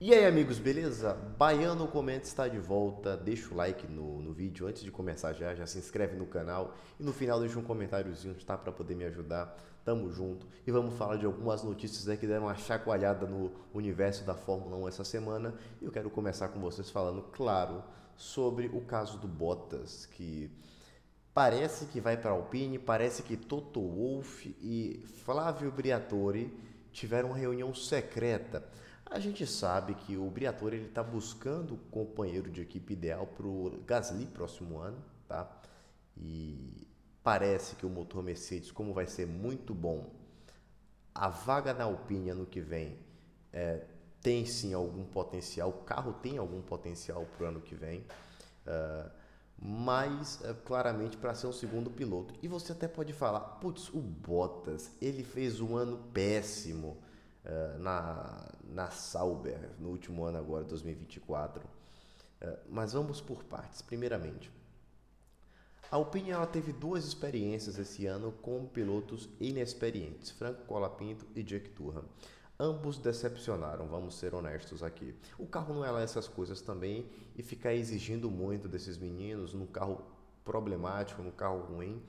E aí, amigos, beleza? Baiano Comenta está de volta. Deixa o like no vídeo antes de começar já se inscreve no canal e no final deixa um comentáriozinho, tá? Para poder me ajudar. Tamo junto. E vamos falar de algumas notícias aí que deram uma chacoalhada no universo da Fórmula 1 essa semana. E eu quero começar com vocês falando, claro, sobre o caso do Bottas, que parece que vai para a Alpine, parece que Toto Wolff e Flávio Briatore tiveram uma reunião secreta. A gente sabe que o Briatore ele está buscando o companheiro de equipe ideal para o Gasly próximo ano, tá? E parece que o motor Mercedes, como vai ser muito bom, a vaga na Alpine ano que vem tem sim algum potencial, o carro tem algum potencial para o ano que vem. Uh, mas claramente para ser um segundo piloto. E você até pode falar, putz, o Bottas, ele fez um ano péssimo na Sauber, no último ano agora, 2024. Mas vamos por partes. Primeiramente, a Alpine ela teve duas experiências esse ano com pilotos inexperientes, Franco Colapinto e Jack Durham. Ambos decepcionaram, vamos ser honestos aqui. O carro não é lá essas coisas também e ficar exigindo muito desses meninos num carro problemático, num carro ruim,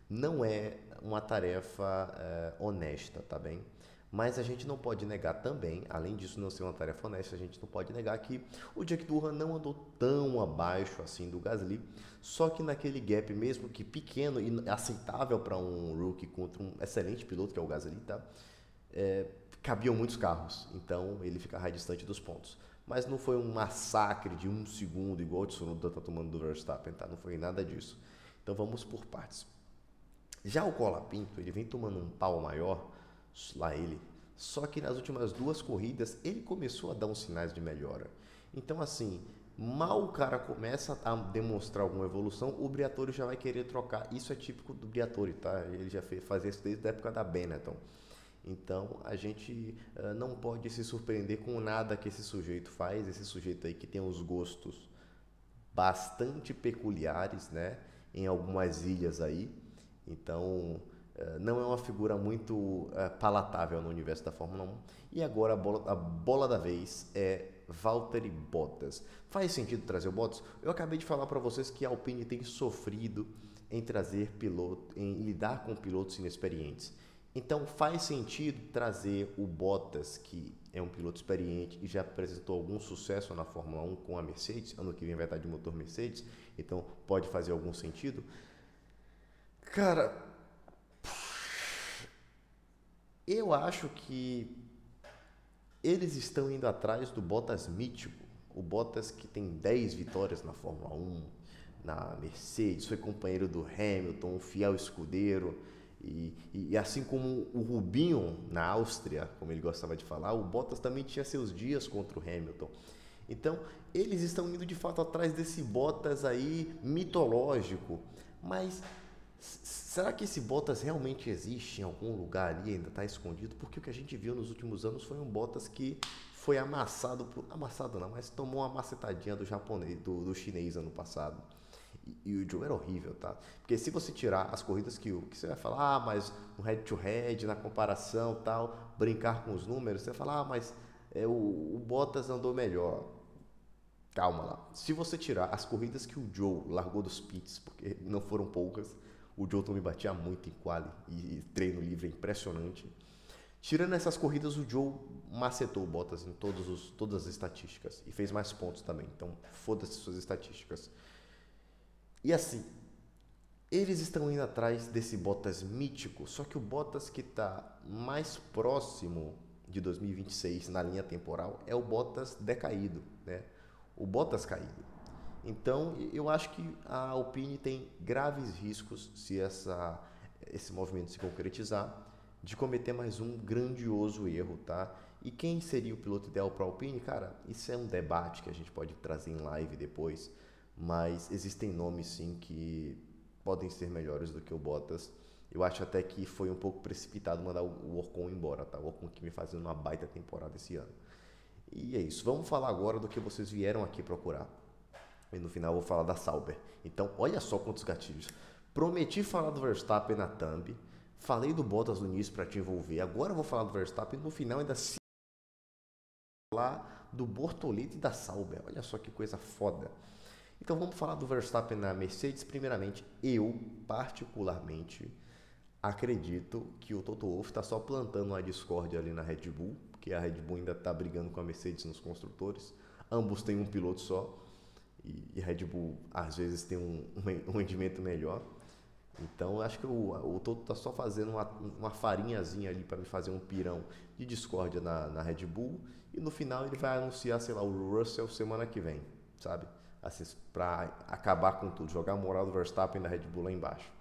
não é uma tarefa honesta, tá bem? Mas a gente não pode negar também, além disso não ser uma tarefa honesta, a gente não pode negar que o Jack Durham não andou tão abaixo assim do Gasly, só que naquele gap mesmo que pequeno e aceitável para um rookie contra um excelente piloto que é o Gasly, tá? Cabiam muitos carros, então ele ficava distante dos pontos. Mas não foi um massacre de um segundo, igual o Tsunoda está tomando do Verstappen, tá? Não foi nada disso. Então vamos por partes. Já o Colapinto, ele vem tomando um pau maior, lá ele, só que nas últimas duas corridas ele começou a dar uns sinais de melhora. Então assim, mal o cara começa a demonstrar alguma evolução, o Briatore já vai querer trocar. Isso é típico do Briatore, tá? Ele já fazia isso desde a época da Benetton. Então a gente não pode se surpreender com nada que esse sujeito faz, esse sujeito aí que tem uns gostos bastante peculiares, né, em algumas ilhas aí. Então não é uma figura muito palatável no universo da Fórmula 1. E agora a bola da vez é Valtteri Bottas. Faz sentido trazer o Bottas? Eu acabei de falar para vocês que a Alpine tem sofrido em trazer piloto, em lidar com pilotos inexperientes. Então faz sentido trazer o Bottas, que é um piloto experiente e já apresentou algum sucesso na Fórmula 1 com a Mercedes, ano que vem vai estar de motor Mercedes, então pode fazer algum sentido. Cara, eu acho que eles estão indo atrás do Bottas mítico, o Bottas que tem 10 vitórias na Fórmula 1, na Mercedes, foi companheiro do Hamilton, um fiel escudeiro. E assim como o Rubinho na Áustria, como ele gostava de falar, o Bottas também tinha seus dias contra o Hamilton. Então, eles estão indo de fato atrás desse Bottas aí mitológico. Mas será que esse Bottas realmente existe em algum lugar ali, ainda está escondido? Porque o que a gente viu nos últimos anos foi um Bottas que foi amassado por. Amassado não, mas tomou uma macetadinha do japonês, do chinês ano passado. E o Joe era horrível, tá? Porque se você tirar as corridas que você vai falar, mas no head-to-head, na comparação tal, brincar com os números, você vai falar, mas o Bottas andou melhor. Calma lá. Se você tirar as corridas que o Joe largou dos pits, porque não foram poucas, o Joe também batia muito em quali e treino livre é impressionante. Tirando essas corridas, o Joe macetou o Bottas em todas as estatísticas e fez mais pontos também. Então, foda-se suas estatísticas. E assim, eles estão indo atrás desse Bottas mítico, só que o Bottas que está mais próximo de 2026 na linha temporal é o Bottas decaído, né? O Bottas caído. Então, eu acho que a Alpine tem graves riscos, se esse movimento se concretizar, de cometer mais um grandioso erro, tá? E quem seria o piloto ideal para a Alpine? Cara, isso é um debate que a gente pode trazer em live depois, mas existem nomes sim que podem ser melhores do que o Bottas. Eu acho até que foi um pouco precipitado mandar o Ocon embora, tá? O Ocon que me fazendo uma baita temporada esse ano. E é isso. Vamos falar agora do que vocês vieram aqui procurar. E no final eu vou falar da Sauber. Então, olha só quantos gatilhos. Prometi falar do Verstappen na thumb. Falei do Bottas no início para te envolver. Agora eu vou falar do Verstappen. No final ainda se falar do Bortoleto e da Sauber. Olha só que coisa foda. Então vamos falar do Verstappen na Mercedes. Primeiramente, eu particularmente acredito que o Toto Wolff está só plantando uma discórdia ali na Red Bull, porque a Red Bull ainda está brigando com a Mercedes nos construtores. Ambos têm um piloto só e Red Bull às vezes tem um rendimento melhor. Então eu acho que o Toto está só fazendo uma farinhazinha ali para me fazer um pirão de discórdia na Red Bull e no final ele vai anunciar, sei lá, o Russell semana que vem, sabe? Assim, para acabar com tudo, jogar a moral do Verstappen da Red Bull lá embaixo.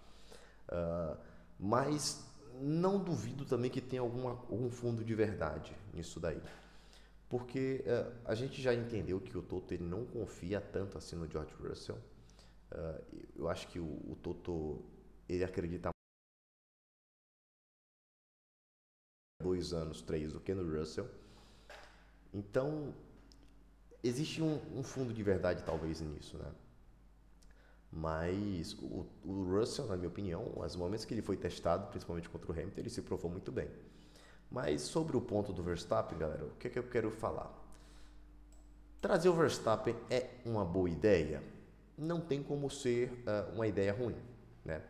Uh, mas não duvido também que tenha algum fundo de verdade nisso daí. Porque a gente já entendeu que o Toto ele não confia tanto assim no George Russell. Eu acho que o Toto ele acredita 2 anos, 3 do que no Russell. Então existe um fundo de verdade talvez nisso, né? Mas o Russell, na minha opinião, nos momentos que ele foi testado, principalmente contra o Hamilton, ele se provou muito bem. Mas sobre o ponto do Verstappen, galera, o que é que eu quero falar? Trazer o Verstappen é uma boa ideia? Não tem como ser uma ideia ruim, né?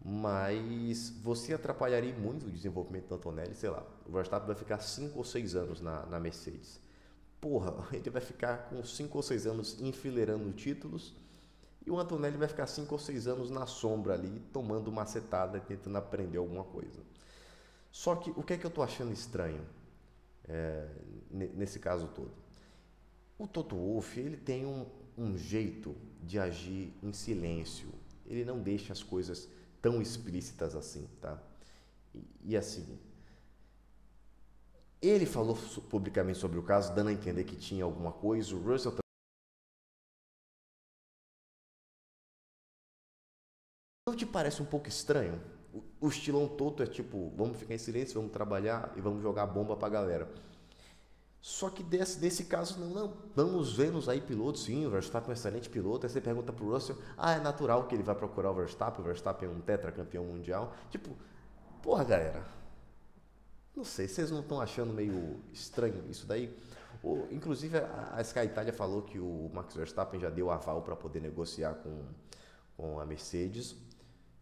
Mas você atrapalharia muito o desenvolvimento do Antonelli, sei lá. O Verstappen vai ficar 5 ou 6 anos na Mercedes. Porra, ele vai ficar com 5 ou 6 anos enfileirando títulos e o Antonelli vai ficar 5 ou 6 anos na sombra ali, tomando macetada e tentando aprender alguma coisa. Só que o que é que eu tô achando estranho nesse caso todo? O Toto Wolff, ele tem um jeito de agir em silêncio. Ele não deixa as coisas tão explícitas assim, tá? E assim, ele falou publicamente sobre o caso, dando a entender que tinha alguma coisa. O Russell também. Não te parece um pouco estranho? O estilão Toto é tipo, vamos ficar em silêncio, vamos trabalhar e vamos jogar bomba pra galera. Só que desse caso, não. Vamos ver aí pilotos, sim, o Verstappen é um excelente piloto. Aí você pergunta pro Russell, é natural que ele vai procurar o Verstappen é um tetracampeão mundial. Tipo, porra, galera, não sei, vocês não estão achando meio estranho isso daí? Inclusive, a Sky Italia falou que o Max Verstappen já deu aval para poder negociar com a Mercedes.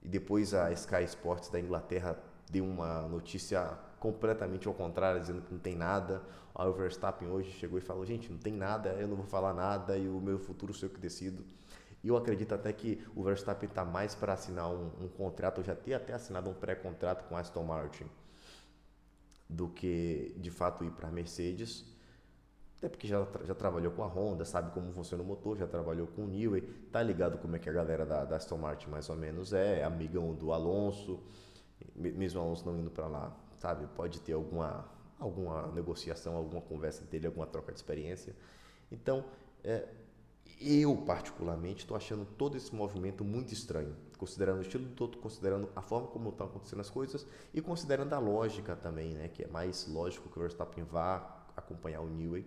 E depois a Sky Sports da Inglaterra deu uma notícia completamente ao contrário, dizendo que não tem nada. Aí o Verstappen hoje chegou e falou, gente, não tem nada, eu não vou falar nada e o meu futuro sou eu que decido. E eu acredito até que o Verstappen está mais para assinar um contrato, eu já tinha até assinado um pré-contrato com a Aston Martin, do que de fato ir para a Mercedes. Até porque já trabalhou com a Honda, sabe como funciona o motor, já trabalhou com o Newey, tá ligado como é que a galera da Aston Martin mais ou menos é amigão do Alonso, mesmo o Alonso não indo para lá, sabe? Pode ter alguma negociação, alguma conversa dele, alguma troca de experiência. Então, eu particularmente estou achando todo esse movimento muito estranho, considerando o estilo do Toto, considerando a forma como estão acontecendo as coisas e considerando a lógica também, né? Que é mais lógico que o Verstappen vá acompanhar o Newey.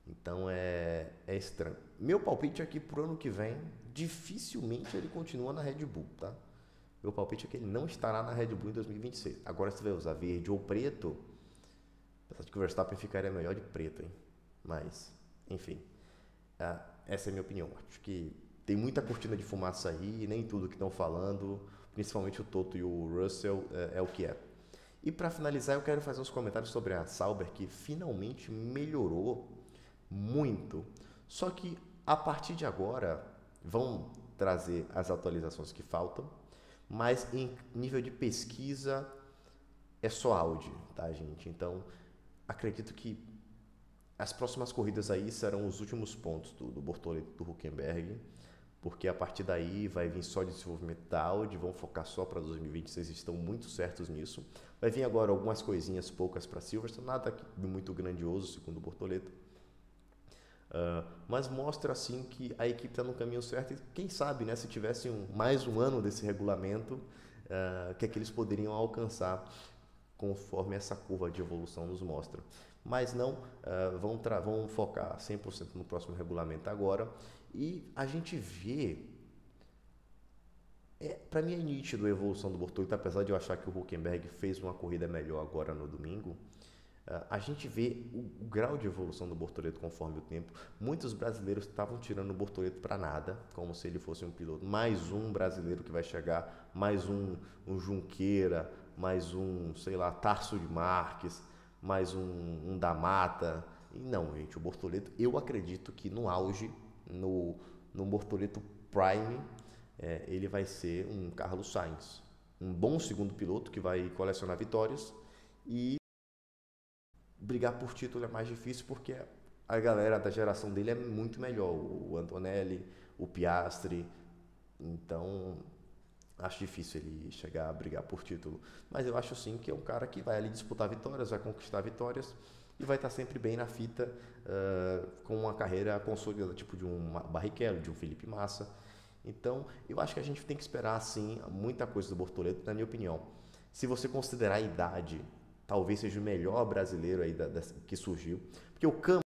Então é estranho. Meu palpite é que pro ano que vem, dificilmente ele continua na Red Bull, tá? Meu palpite é que ele não estará na Red Bull em 2026. Agora, se vai usar verde ou preto, apesar de que o Verstappen ficaria melhor de preto, hein? Mas, enfim, essa é a minha opinião. Acho que tem muita cortina de fumaça aí, e nem tudo que estão falando, principalmente o Toto e o Russell, é o que é. E para finalizar, eu quero fazer uns comentários sobre a Sauber, que finalmente melhorou muito. Só que a partir de agora vão trazer as atualizações que faltam, mas em nível de pesquisa é só áudio, tá, gente? Então acredito que as próximas corridas aí serão os últimos pontos do Bortoleto e do Hülkenberg, porque a partir daí vai vir só desenvolvimento da Audi, vão focar só para 2026, estão muito certos nisso. Vai vir agora algumas coisinhas poucas para Silverstone, nada muito grandioso, segundo o Bortoleto. Mas mostra assim que a equipe está no caminho certo e quem sabe, né, se tivesse mais um ano desse regulamento, que é que eles poderiam alcançar conforme essa curva de evolução nos mostra. Mas não, vão focar 100% no próximo regulamento agora e a gente vê, para mim é nítido a evolução do Bortoleto, apesar de eu achar que o Hülkenberg fez uma corrida melhor agora no domingo. A gente vê o grau de evolução do Bortoleto conforme o tempo. Muitos brasileiros estavam tirando o Bortoleto para nada, como se ele fosse um piloto. Mais um brasileiro que vai chegar, mais um Junqueira, mais um, sei lá, Tarso de Marques, mais um da Mata. E não, gente, o Bortoleto, eu acredito que no auge, no Bortoleto Prime, ele vai ser um Carlos Sainz. Um bom segundo piloto que vai colecionar vitórias e brigar por título é mais difícil porque a galera da geração dele é muito melhor. O Antonelli, o Piastri. Então, acho difícil ele chegar a brigar por título. Mas eu acho sim que é um cara que vai ali disputar vitórias, vai conquistar vitórias e vai estar sempre bem na fita, com uma carreira consolidada, tipo de um Barrichello, de um Felipe Massa. Então, eu acho que a gente tem que esperar, sim, muita coisa do Bortoleto, na minha opinião. Se você considerar a idade, talvez seja o melhor brasileiro aí que surgiu. Porque o Câmara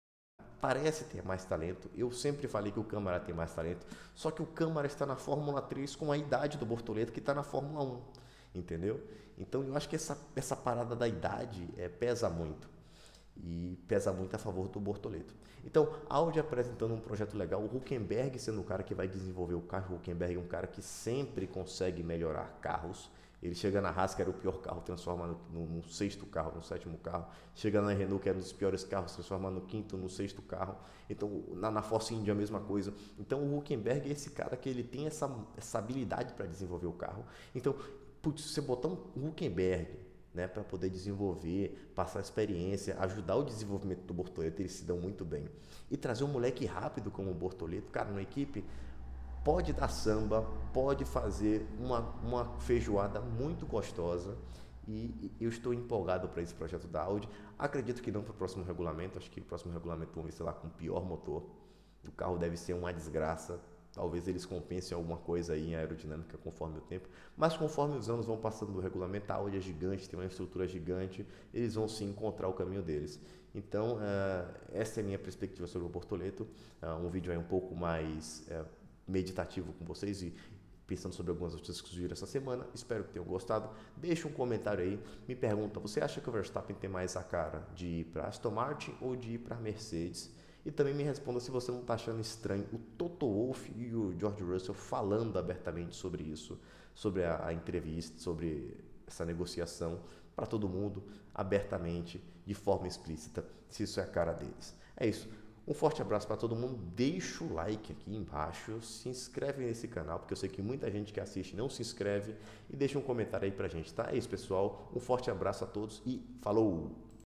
parece ter mais talento. Eu sempre falei que o Câmara tem mais talento. Só que o Câmara está na Fórmula 3 com a idade do Bortoleto que está na Fórmula 1. Entendeu? Então, eu acho que essa parada da idade pesa muito. E pesa muito a favor do Bortoleto. Então, Audi apresentando um projeto legal, o Hülkenberg sendo o cara que vai desenvolver o carro. O Hülkenberg é um cara que sempre consegue melhorar carros. Ele chega na Haas, que era o pior carro, transforma no sexto carro, no sétimo carro. Chega na Renault, que era um dos piores carros, transforma no quinto, no sexto carro. Então, na Force India a mesma coisa. Então, o Hülkenberg é esse cara que ele tem essa habilidade para desenvolver o carro. Então, putz, se você botar um Hülkenberg, né, para poder desenvolver, passar experiência, ajudar o desenvolvimento do Bortoleto, eles se dão muito bem. E trazer um moleque rápido como o Bortoleto, cara, na equipe, pode dar samba, pode fazer uma feijoada muito gostosa. E eu estou empolgado para esse projeto da Audi. Acredito que não para o próximo regulamento, acho que o próximo regulamento vamos ver, sei lá, com pior motor. O carro deve ser uma desgraça. Talvez eles compensem alguma coisa aí em aerodinâmica conforme o tempo. Mas conforme os anos vão passando do regulamento, a Audi é gigante, tem uma estrutura gigante, eles vão sim encontrar o caminho deles. Então, essa é a minha perspectiva sobre o Bortoleto. Um vídeo aí um pouco mais meditativo com vocês e pensando sobre algumas notícias que surgiram essa semana. Espero que tenham gostado. Deixa um comentário aí, me pergunta, você acha que o Verstappen tem mais a cara de ir para Aston Martin ou de ir para Mercedes? E também me responda se você não está achando estranho o Toto Wolff e o George Russell falando abertamente sobre isso, sobre a entrevista, sobre essa negociação, para todo mundo, abertamente, de forma explícita, se isso é a cara deles. É isso. Um forte abraço para todo mundo. Deixa o like aqui embaixo, se inscreve nesse canal, porque eu sei que muita gente que assiste não se inscreve, e deixa um comentário aí pra gente, tá? É isso, pessoal. Um forte abraço a todos e falou!